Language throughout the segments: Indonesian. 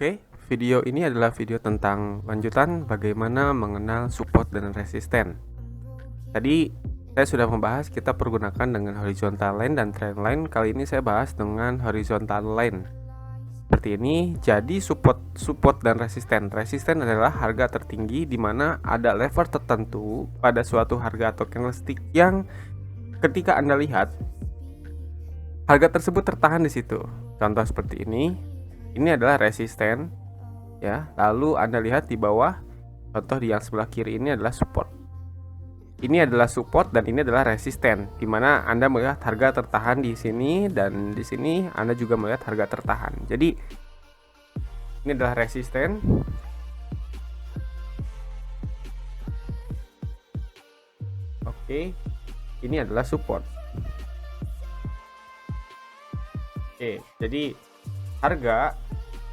Oke, video ini adalah video tentang lanjutan bagaimana mengenal support dan resisten. Tadi saya sudah membahas kita pergunakan dengan horizontal line dan trend line. Kali ini saya bahas dengan horizontal line. Seperti ini, jadi support dan resisten. Resisten adalah harga tertinggi di mana ada level tertentu pada suatu harga atau candlestick yang ketika Anda lihat harga tersebut tertahan di situ. Contoh seperti ini. Ini adalah resisten. Ya, lalu Anda lihat di bawah, contoh di yang sebelah kiri ini adalah support. Ini adalah support dan ini adalah resisten, di mana Anda melihat harga tertahan di sini dan di sini Anda juga melihat harga tertahan. Jadi ini adalah resisten. Oke, ini adalah support. Oke, jadi harga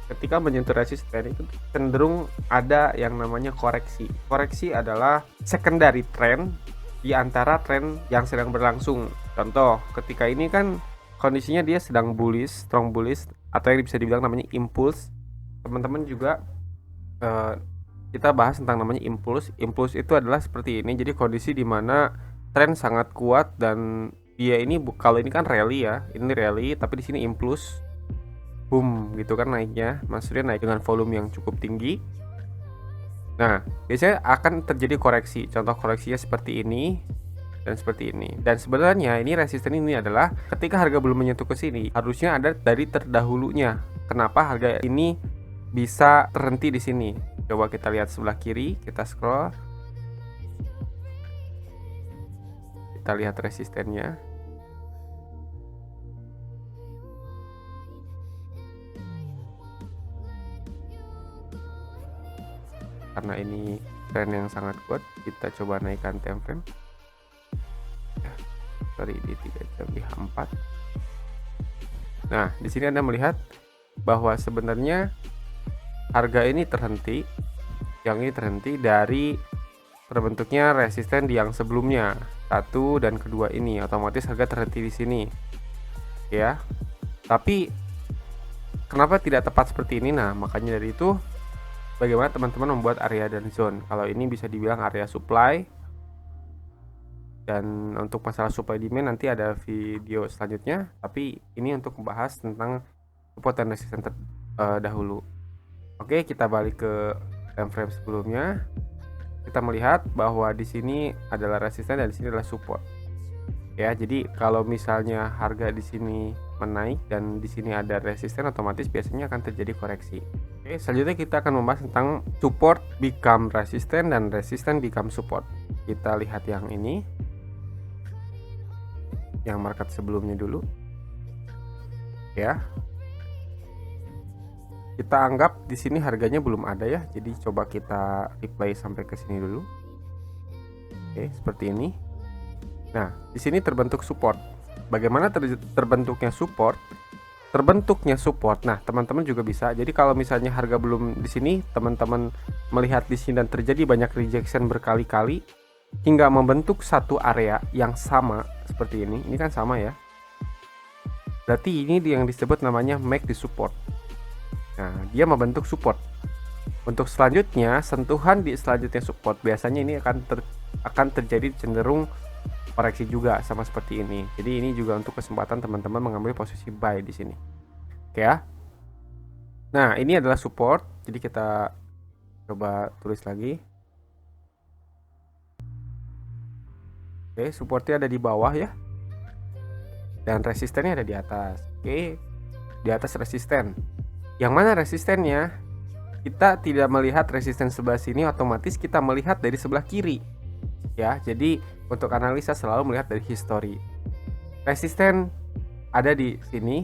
ketika menyentuh resisten itu cenderung ada yang namanya koreksi. Koreksi adalah secondary trend di antara tren yang sedang berlangsung. Contoh, ketika ini kan kondisinya dia sedang bullish, strong bullish, atau yang bisa dibilang namanya impulse. Teman-teman juga kita bahas tentang namanya impulse. Impulse itu adalah seperti ini. Jadi kondisi di mana tren sangat kuat dan dia ini kalau ini kan rally ya, ini rally tapi di sini impulse. Boom gitu kan naiknya, maksudnya naik dengan volume yang cukup tinggi. Nah, biasanya akan terjadi koreksi. Contoh koreksinya seperti ini dan seperti ini. Dan sebenarnya ini resisten ini adalah ketika harga belum menyentuh ke sini, harusnya ada dari terdahulunya. Kenapa harga ini bisa terhenti di sini? Coba kita lihat sebelah kiri, kita scroll. Kita lihat resistennya. Karena ini tren yang sangat kuat, kita coba naikkan time frame. Sorry, di 3 jam di H4. Nah, di sini Anda melihat bahwa sebenarnya harga ini terhenti. Yang ini terhenti dari terbentuknya resisten di yang sebelumnya. Satu dan kedua ini otomatis harga terhenti di sini. Ya. Tapi kenapa tidak tepat seperti ini? Nah, makanya dari itu bagaimana teman-teman membuat area dan zone. Kalau ini bisa dibilang area supply. Dan untuk masalah supply demand nanti ada video selanjutnya. Tapi ini untuk membahas tentang support dan resisten dahulu. Oke, kita balik ke time frame sebelumnya. Kita melihat bahwa di sini adalah resisten dan di sini adalah support. Ya, jadi kalau misalnya harga di sini menaik dan di sini ada resisten, otomatis biasanya akan terjadi koreksi. Oke, selanjutnya kita akan membahas tentang support become resisten dan resisten become support. Kita lihat yang ini, yang market sebelumnya dulu. Ya, kita anggap di sini harganya belum ada ya, jadi coba kita replay sampai ke sini dulu. Oke, seperti ini. Nah, di sini terbentuk support. Bagaimana terbentuknya support? Terbentuknya support. Nah, teman-teman juga bisa. Jadi kalau misalnya harga belum di sini, teman-teman melihat di sini dan terjadi banyak rejection berkali-kali hingga membentuk satu area yang sama seperti ini. Ini kan sama ya. Berarti ini yang disebut namanya make the support. Nah, dia membentuk support. Untuk selanjutnya, sentuhan di selanjutnya support biasanya ini akan terjadi cenderung koreksi juga sama seperti ini. Jadi ini juga untuk kesempatan teman-teman mengambil posisi buy di sini. Oke ya. Nah, ini adalah support. Jadi kita coba tulis lagi. Oke, supportnya ada di bawah ya. Dan resistennya ada di atas. Oke. Di atas resisten. Yang mana resistennya? Kita tidak melihat resisten sebelah sini, otomatis kita melihat dari sebelah kiri. Ya, jadi untuk analisa selalu melihat dari history. Resisten ada di sini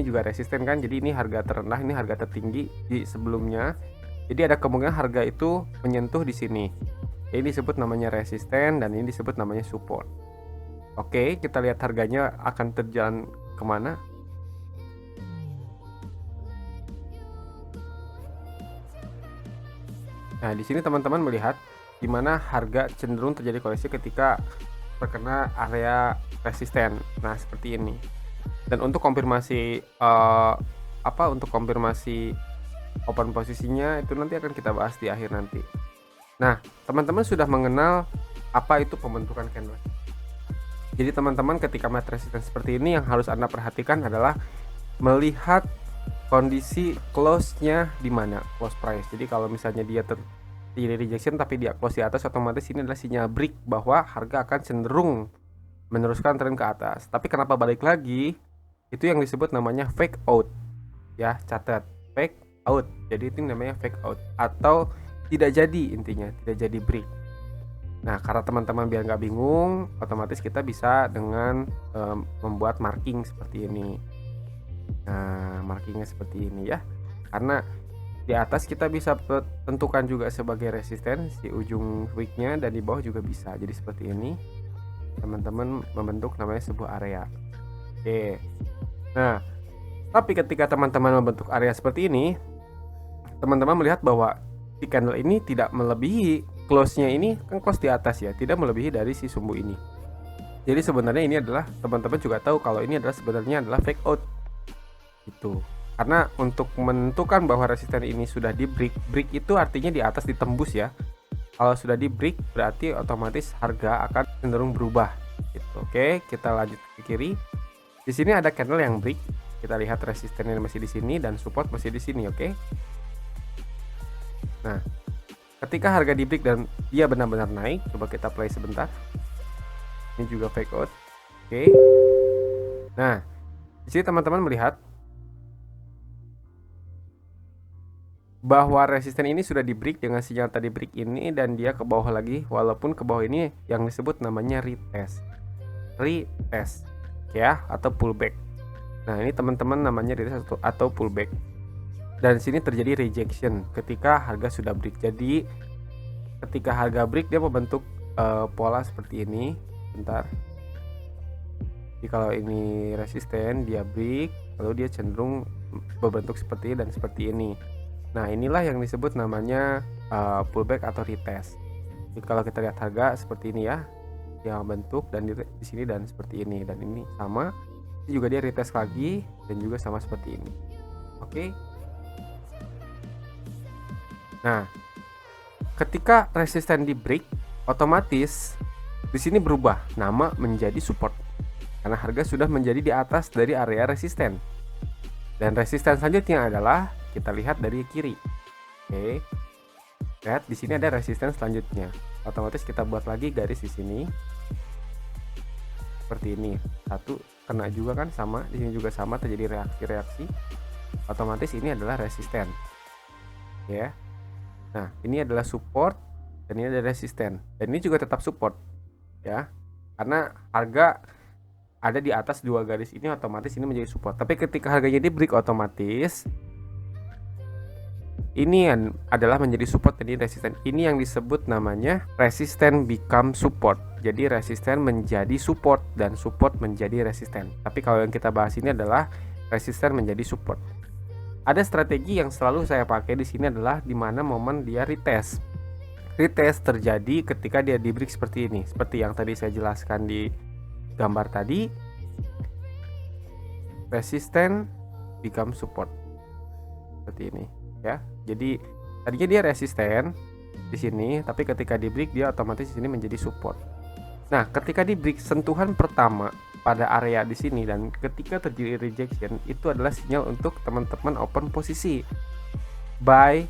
juga resisten kan. Jadi ini harga terendah, ini harga tertinggi di sebelumnya. Jadi ada kemungkinan harga itu menyentuh di sini. Ini disebut namanya resisten dan ini disebut namanya support. Oke, kita lihat harganya akan terjalan kemana. Nah, di sini teman-teman melihat di mana harga cenderung terjadi koreksi ketika terkena area resisten. Nah, seperti ini. Dan untuk konfirmasi open posisinya itu nanti akan kita bahas di akhir nanti. Nah, teman-teman sudah mengenal apa itu pembentukan candle. Jadi teman-teman ketika melihat resistance seperti ini, yang harus Anda perhatikan adalah melihat kondisi close-nya di mana, close price. Jadi kalau misalnya dia terjadi rejection tapi dia close di atas, otomatis ini adalah sinyal break bahwa harga akan cenderung meneruskan tren ke atas. Tapi kenapa balik lagi? Itu yang disebut namanya fake out. Ya, catat, fake out. Jadi itu namanya fake out atau tidak jadi, intinya tidak jadi break. Nah, karena teman-teman biar nggak bingung, otomatis kita bisa dengan membuat marking seperti ini. Nah, markingnya seperti ini ya. Karena di atas kita bisa tentukan juga sebagai resisten si ujung wicknya, dan di bawah juga bisa. Jadi seperti ini, teman-teman membentuk namanya sebuah area. Oke. Nah, tapi ketika teman-teman membentuk area seperti ini, teman-teman melihat bahwa si candle ini tidak melebihi close-nya, ini kan close di atas ya, tidak melebihi dari si sumbu ini. Jadi sebenarnya ini adalah, teman-teman juga tahu kalau ini adalah sebenarnya adalah fake out gitu. Karena untuk menentukan bahwa resisten ini sudah di break itu artinya di atas ditembus ya. Kalau sudah di break berarti otomatis harga akan cenderung berubah gitu. Oke, kita lanjut ke kiri. Di sini ada candle yang break. Kita lihat resistennya masih di sini dan support masih di sini, oke. Nah, ketika harga di break dan dia benar-benar naik, coba kita play sebentar. Ini juga fake out. Oke. Nah, di sini teman-teman melihat bahwa resisten ini sudah di break dengan sinyal tadi break ini, dan dia ke bawah lagi, walaupun ke bawah ini yang disebut namanya retest ya, atau pullback. Nah, ini teman-teman namanya retest atau pullback. Dan sini terjadi rejection ketika harga sudah break. Jadi ketika harga break dia membentuk pola seperti ini. Bentar. Jadi kalau ini resisten, dia break, lalu dia cenderung berbentuk seperti ini dan seperti ini. Nah, inilah yang disebut namanya pullback atau retest. Jadi kalau kita lihat harga seperti ini ya, dia bentuk dan di sini dan seperti ini, dan ini sama. Ini juga dia retest lagi dan juga sama seperti ini. Oke. Nah, ketika resisten di break, otomatis di sini berubah nama menjadi support karena harga sudah menjadi di atas dari area resisten. Dan resisten selanjutnya adalah kita lihat dari kiri. Oke. Lihat di sini ada resisten selanjutnya. Otomatis kita buat lagi garis di sini. Seperti ini. Satu kena juga kan, sama. Di sini juga sama, terjadi reaksi-reaksi. Otomatis ini adalah resisten. Ya. Nah, ini adalah support dan ini adalah resisten. Dan ini juga tetap support. Ya. Karena harga ada di atas dua garis ini, otomatis ini menjadi support. Tapi ketika harganya di break, otomatis ini adalah menjadi support dan ini resisten. Ini yang disebut namanya resisten become support. Jadi resisten menjadi support dan support menjadi resisten. Tapi kalau yang kita bahas ini adalah resisten menjadi support. Ada strategi yang selalu saya pakai di sini adalah di mana momen dia retest. Retest terjadi ketika dia di break seperti ini. Seperti yang tadi saya jelaskan di gambar tadi. Resisten become support. Seperti ini, ya. Jadi tadinya dia resisten di sini, tapi ketika di break dia otomatis di sini menjadi support. Nah, ketika di break sentuhan pertama pada area di sini dan ketika terjadi rejection, itu adalah sinyal untuk teman-teman open posisi buy,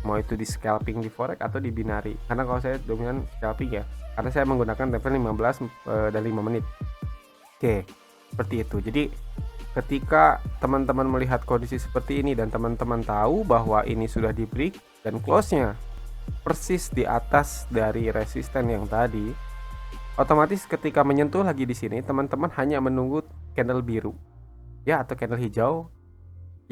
mau itu di scalping di forex atau di binary. Karena kalau saya dominan scalping ya, karena saya menggunakan level 15 dan 5 menit. Oke, seperti itu. Jadi ketika teman-teman melihat kondisi seperti ini dan teman-teman tahu bahwa ini sudah di break dan close-nya persis di atas dari resisten yang tadi, otomatis ketika menyentuh lagi di sini, teman-teman hanya menunggu candle biru ya atau candle hijau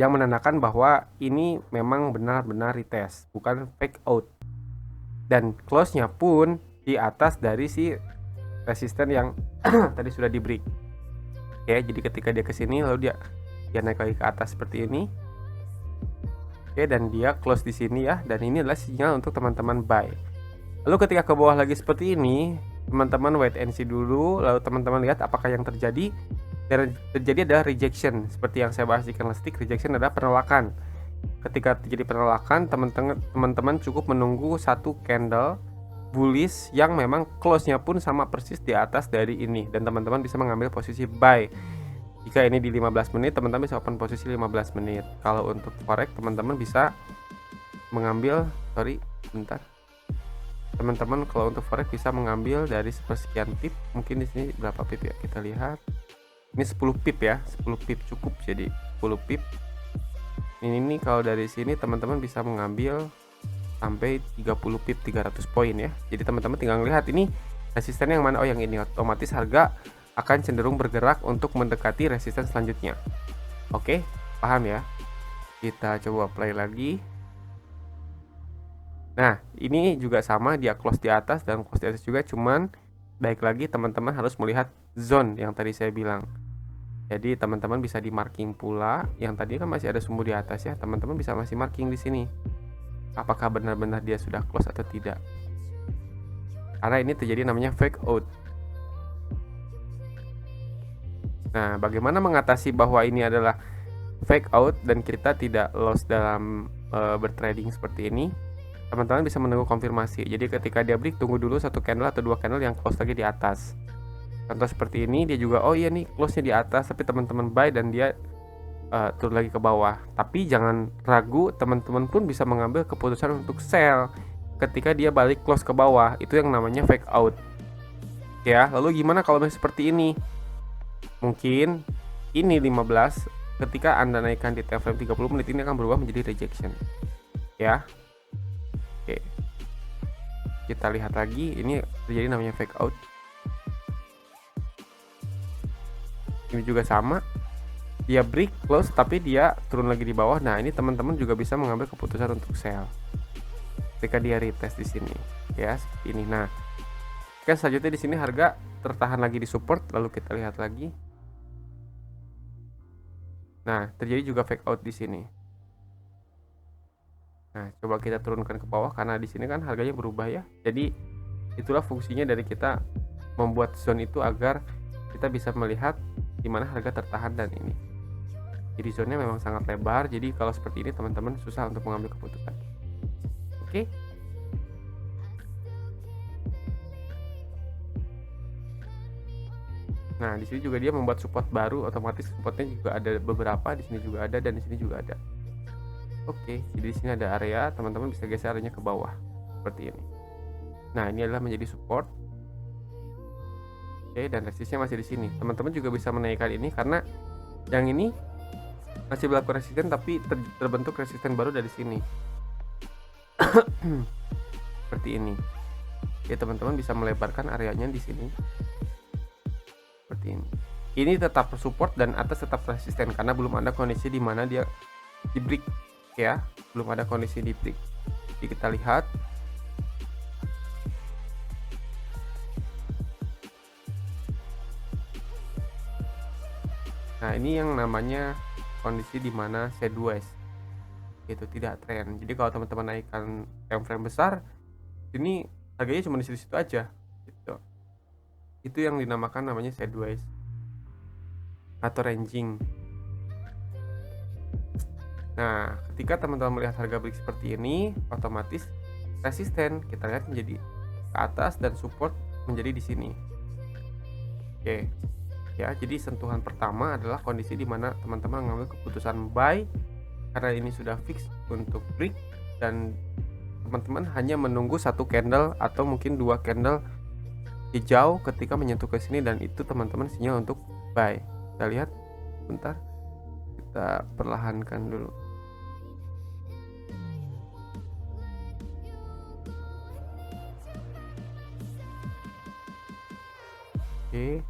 yang menandakan bahwa ini memang benar-benar retest, bukan fake out. Dan close-nya pun di atas dari si resisten yang tadi sudah di break. Oke, jadi ketika dia ke sini lalu dia naik lagi ke atas seperti ini. Oke, dan dia close di sini ya, dan ini adalah sinyal untuk teman-teman buy. Lalu ketika ke bawah lagi seperti ini, teman-teman wait and see dulu, lalu teman-teman lihat apakah yang terjadi. Dan terjadi adalah rejection. Seperti yang saya bahas di candlestick, rejection adalah penolakan. ketika terjadi penolakan, teman-teman cukup menunggu satu candle bullish yang memang close-nya pun sama persis di atas dari ini, dan teman-teman bisa mengambil posisi buy. Jika ini di 15 menit, teman-teman bisa open posisi 15 menit. Kalau untuk forex, teman-teman bisa mengambil, teman-teman kalau untuk forex bisa mengambil dari sepersekian pip. Mungkin di sini berapa pip ya, kita lihat. Ini 10 pip ya, 10 pip cukup, jadi 10 pip. Ini kalau dari sini teman-teman bisa mengambil sampai 30 pip, 300 poin ya. Jadi teman-teman tinggal lihat ini resisten yang mana. Oh, yang ini. Otomatis harga akan cenderung bergerak untuk mendekati resisten selanjutnya. Oke, paham ya? Kita coba play lagi. Nah, ini juga sama, dia close di atas dan close di atas juga, cuman baik lagi teman-teman harus melihat zone yang tadi saya bilang. Jadi teman-teman bisa di marking pula. Yang tadi kan masih ada sumbu di atas ya, teman-teman bisa masih marking di sini. Apakah benar-benar dia sudah close atau tidak? Karena ini terjadi namanya fake out. Nah, bagaimana mengatasi bahwa ini adalah fake out dan kita tidak loss dalam bertrading seperti ini? Teman-teman bisa menunggu konfirmasi. Jadi ketika dia break, tunggu dulu satu candle atau dua candle yang close lagi di atas. Contoh seperti ini, dia juga oh iya nih close-nya di atas, tapi teman-teman buy dan dia turun lagi ke bawah. Tapi jangan ragu, teman-teman pun bisa mengambil keputusan untuk sell ketika dia balik close ke bawah. Itu yang namanya fake out. Ya, lalu gimana kalau misalnya seperti ini? Mungkin ini 15, ketika Anda naikkan di time frame 30 menit ini akan berubah menjadi rejection. Ya. Oke. Kita lihat lagi, ini terjadi namanya fake out. Ini juga sama, dia break close tapi dia turun lagi di bawah. Nah, ini teman-teman juga bisa mengambil keputusan untuk sell ketika dia retest di sini ya, seperti ini. Nah, kan selanjutnya di sini harga tertahan lagi di support, lalu kita lihat lagi. Nah, terjadi juga fake out di sini. Nah, coba kita turunkan ke bawah karena di sini kan harganya berubah ya. Jadi itulah fungsinya dari kita membuat zone itu agar kita bisa melihat di mana harga tertahan dan ini. Jadi zone-nya memang sangat lebar. Jadi kalau seperti ini teman-teman susah untuk mengambil keputusan. Oke. Nah, di sini juga dia membuat support baru, otomatis supportnya juga ada beberapa, di sini juga ada dan di sini juga ada. Oke, jadi di sini ada area, teman-teman bisa geser areanya ke bawah seperti ini. Nah, ini adalah menjadi support. Oke, dan resistnya masih di sini. Teman-teman juga bisa menaikkan ini karena yang ini masih berlaku resisten tapi terbentuk resisten baru dari sini. Seperti ini. Ya, teman-teman bisa melebarkan areanya di sini. Seperti ini. Ini tetap support dan atas tetap resisten karena belum ada kondisi di mana dia di break ya, belum ada kondisi di break. Jadi kita lihat. Nah, ini yang namanya kondisi di mana sideways, itu tidak tren. Jadi kalau teman-teman naikkan time frame besar, ini harganya cuma di situ aja gitu. Itu yang dinamakan namanya sideways atau ranging. Nah, ketika teman-teman melihat harga break seperti ini, otomatis resisten kita lihat menjadi ke atas dan support menjadi di sini. Oke. Ya, jadi sentuhan pertama adalah kondisi di mana teman-teman mengambil keputusan buy karena ini sudah fix untuk break dan teman-teman hanya menunggu satu candle atau mungkin dua candle hijau ketika menyentuh ke sini dan itu teman-teman sinyal untuk buy. Kita lihat bentar, kita perlahankan dulu. Oke.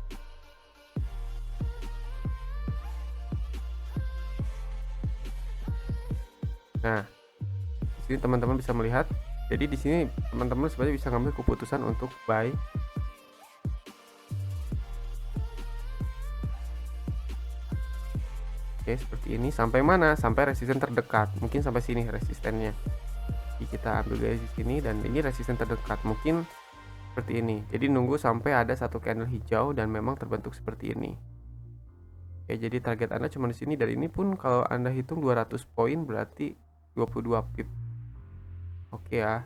Nah, di sini teman-teman bisa melihat. Jadi di sini teman-teman sebenarnya bisa ngambil keputusan untuk buy. Oke, seperti ini. Sampai mana? Sampai resisten terdekat. Mungkin sampai sini resistennya. Jadi kita ambil dari sini dan ini resisten terdekat. Mungkin seperti ini. Jadi nunggu sampai ada satu candle hijau dan memang terbentuk seperti ini. Oke, jadi target Anda cuma di sini. Dan ini pun kalau Anda hitung 200 poin berarti 22 pip. Oke ya.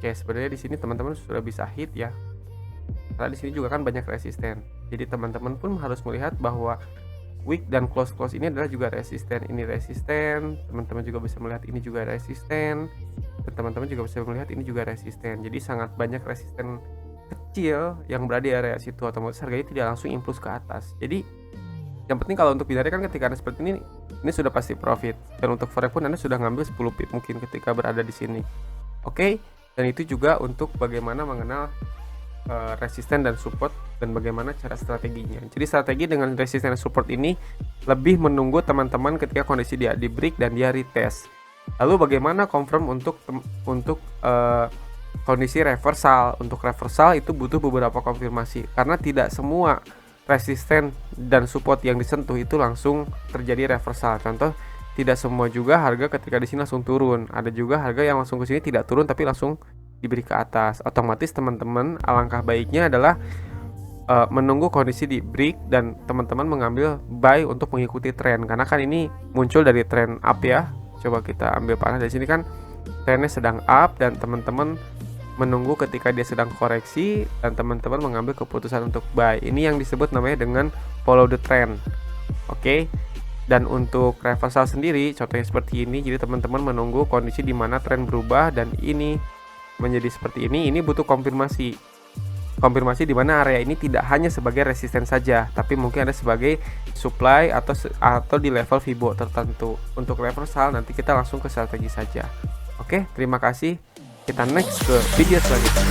Oke, sebenarnya di sini teman-teman sudah bisa hit ya. Karena di sini juga kan banyak resisten. Jadi teman-teman pun harus melihat bahwa wick dan close ini adalah juga resisten. Ini resisten, teman-teman juga bisa melihat ini juga resisten, dan teman-teman juga bisa melihat ini juga resisten. Jadi sangat banyak resisten kecil yang berada di area situ, otomatis harganya tidak langsung impuls ke atas. Jadi yang penting kalau untuk binary kan ketika Anda seperti ini sudah pasti profit. Dan untuk forex pun Anda sudah ngambil 10 pip mungkin ketika berada di sini. Oke, dan itu juga untuk bagaimana mengenal resisten dan support dan bagaimana cara strateginya. Jadi strategi dengan resisten dan support ini lebih menunggu teman-teman ketika kondisi dia di break dan dia retest. Lalu bagaimana confirm untuk kondisi reversal. Untuk reversal itu butuh beberapa konfirmasi karena tidak semua resisten dan support yang disentuh itu langsung terjadi reversal. Contoh, tidak semua juga harga ketika di sini langsung turun. Ada juga harga yang langsung ke sini tidak turun tapi langsung diberi ke atas. Otomatis teman-teman alangkah baiknya adalah menunggu kondisi di break dan teman-teman mengambil buy untuk mengikuti tren, karena kan ini muncul dari tren up ya. Coba kita ambil panah dari sini kan trennya sedang up dan teman-teman menunggu ketika dia sedang koreksi dan teman-teman mengambil keputusan untuk buy. Ini yang disebut namanya dengan follow the trend. Oke. Dan untuk reversal sendiri contohnya seperti ini. Jadi teman-teman menunggu kondisi di mana tren berubah dan ini menjadi seperti ini butuh konfirmasi di mana area ini tidak hanya sebagai resisten saja, tapi mungkin ada sebagai supply atau di level Fibo tertentu. Untuk reversal nanti kita langsung ke strategi saja. Oke, terima kasih. Kita next ke video selanjutnya.